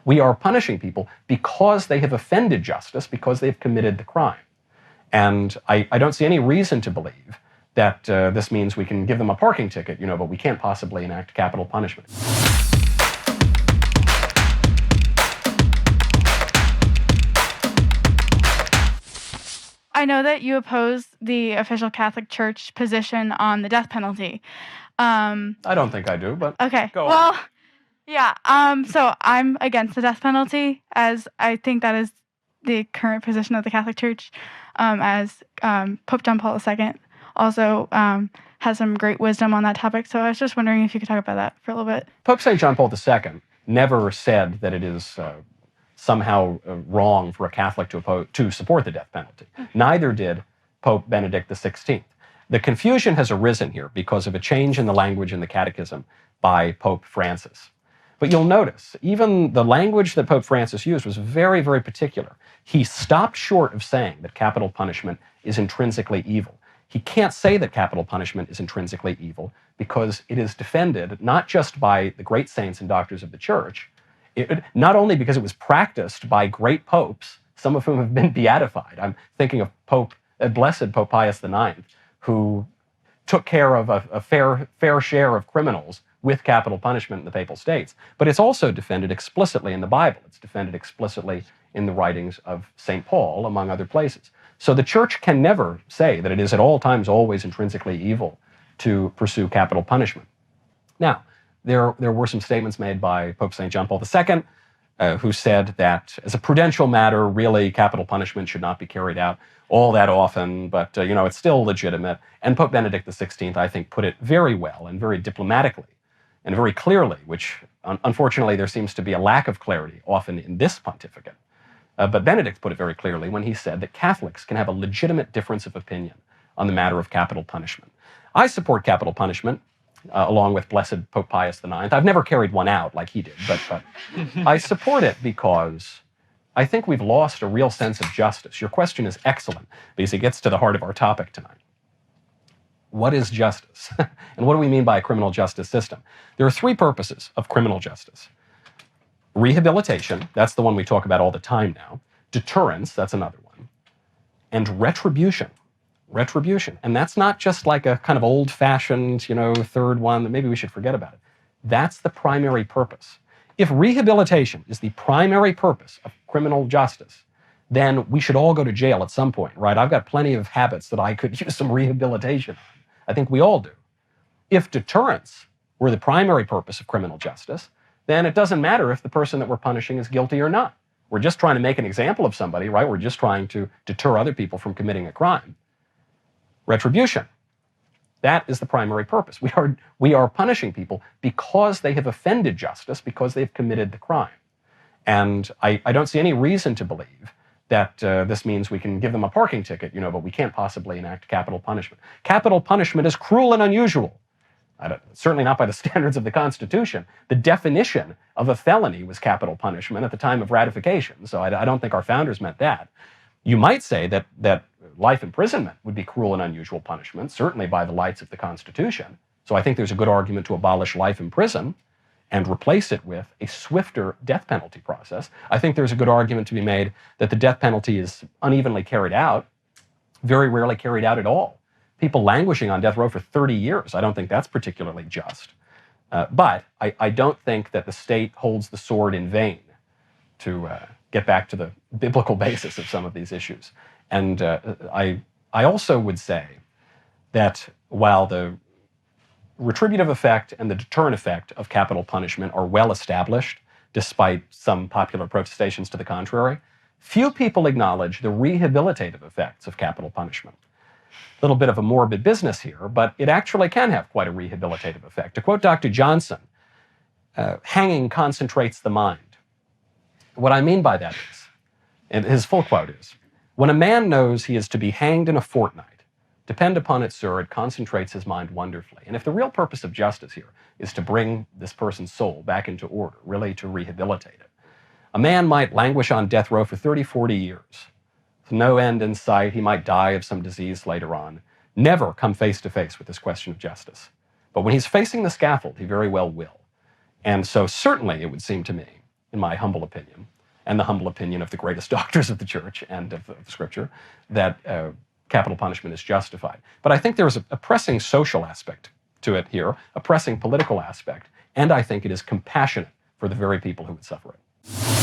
We are punishing people because they have offended justice, because they've committed the crime. And I don't see any reason to believe that this means we can give them a parking ticket, but we can't possibly enact capital punishment. I know that you oppose the official Catholic Church position on the death penalty. I don't think I do, but Okay. go on. Well, yeah. So I'm against the death penalty, as I think that is the current position of the Catholic Church, as Pope John Paul II also has some great wisdom on that topic. So I was just wondering if you could talk about that for a little bit. Pope St. John Paul II never said that it is somehow wrong for a Catholic to support the death penalty. Neither did Pope Benedict XVI. The confusion has arisen here because of a change in the language in the Catechism by Pope Francis. But you'll notice, even the language that Pope Francis used was very, very particular. He stopped short of saying that capital punishment is intrinsically evil. He can't say that capital punishment is intrinsically evil because it is defended not just by the great saints and doctors of the Church, not only because it was practiced by great popes, some of whom have been beatified. I'm thinking of Blessed Pope Pius IX, who took care of a fair share of criminals with capital punishment in the Papal States. But it's also defended explicitly in the Bible. It's defended explicitly in the writings of St. Paul, among other places. So the Church can never say that it is at all times always intrinsically evil to pursue capital punishment. Now, there were some statements made by Pope St. John Paul II, who said that as a prudential matter, really capital punishment should not be carried out all that often, but it's still legitimate. And Pope Benedict XVI, I think, put it very well and very diplomatically and very clearly, which unfortunately there seems to be a lack of clarity often in this pontificate. But Benedict put it very clearly when he said that Catholics can have a legitimate difference of opinion on the matter of capital punishment. I support capital punishment, along with Blessed Pope Pius IX. I've never carried one out like he did, but I support it because I think we've lost a real sense of justice. Your question is excellent because it gets to the heart of our topic tonight. What is justice? And what do we mean by a criminal justice system? There are three purposes of criminal justice. Rehabilitation, that's the one we talk about all the time now. Deterrence, that's another one. And retribution. Retribution. And that's not just like a kind of old-fashioned, third one that maybe we should forget about it. That's the primary purpose. If rehabilitation is the primary purpose of criminal justice, then we should all go to jail at some point, right? I've got plenty of habits that I could use some rehabilitation on. I think we all do. If deterrence were the primary purpose of criminal justice, then it doesn't matter if the person that we're punishing is guilty or not. We're just trying to make an example of somebody, right? We're just trying to deter other people from committing a crime. Retribution. That is the primary purpose. We are punishing people because they have offended justice, because they've committed the crime. And I don't see any reason to believe that this means we can give them a parking ticket, but we can't possibly enact capital punishment. Capital punishment is cruel and unusual. Certainly not by the standards of the Constitution. The definition of a felony was capital punishment at the time of ratification, so I don't think our founders meant that. You might say that life imprisonment would be cruel and unusual punishment, certainly by the lights of the Constitution. So I think there's a good argument to abolish life in prison and replace it with a swifter death penalty process. I think there's a good argument to be made that the death penalty is unevenly carried out, very rarely carried out at all. People languishing on death row for 30 years, I don't think that's particularly just. But I don't think that the state holds the sword in vain to get back to the biblical basis of some of these issues. And I also would say that while the retributive effect and the deterrent effect of capital punishment are well established, despite some popular protestations to the contrary, few people acknowledge the rehabilitative effects of capital punishment. A little bit of a morbid business here, but it actually can have quite a rehabilitative effect. To quote Dr. Johnson, hanging concentrates the mind. What I mean by that is, and his full quote is, when a man knows he is to be hanged in a fortnight, depend upon it, sir, it concentrates his mind wonderfully. And if the real purpose of justice here is to bring this person's soul back into order, really to rehabilitate it, a man might languish on death row for 30, 40 years, with no end in sight. He might die of some disease later on, never come face to face with this question of justice. But when he's facing the scaffold, he very well will. And so certainly it would seem to me, in my humble opinion, and the humble opinion of the greatest doctors of the church and of Scripture, that capital punishment is justified. But I think there's a pressing social aspect to it here, a pressing political aspect, and I think it is compassionate for the very people who would suffer it.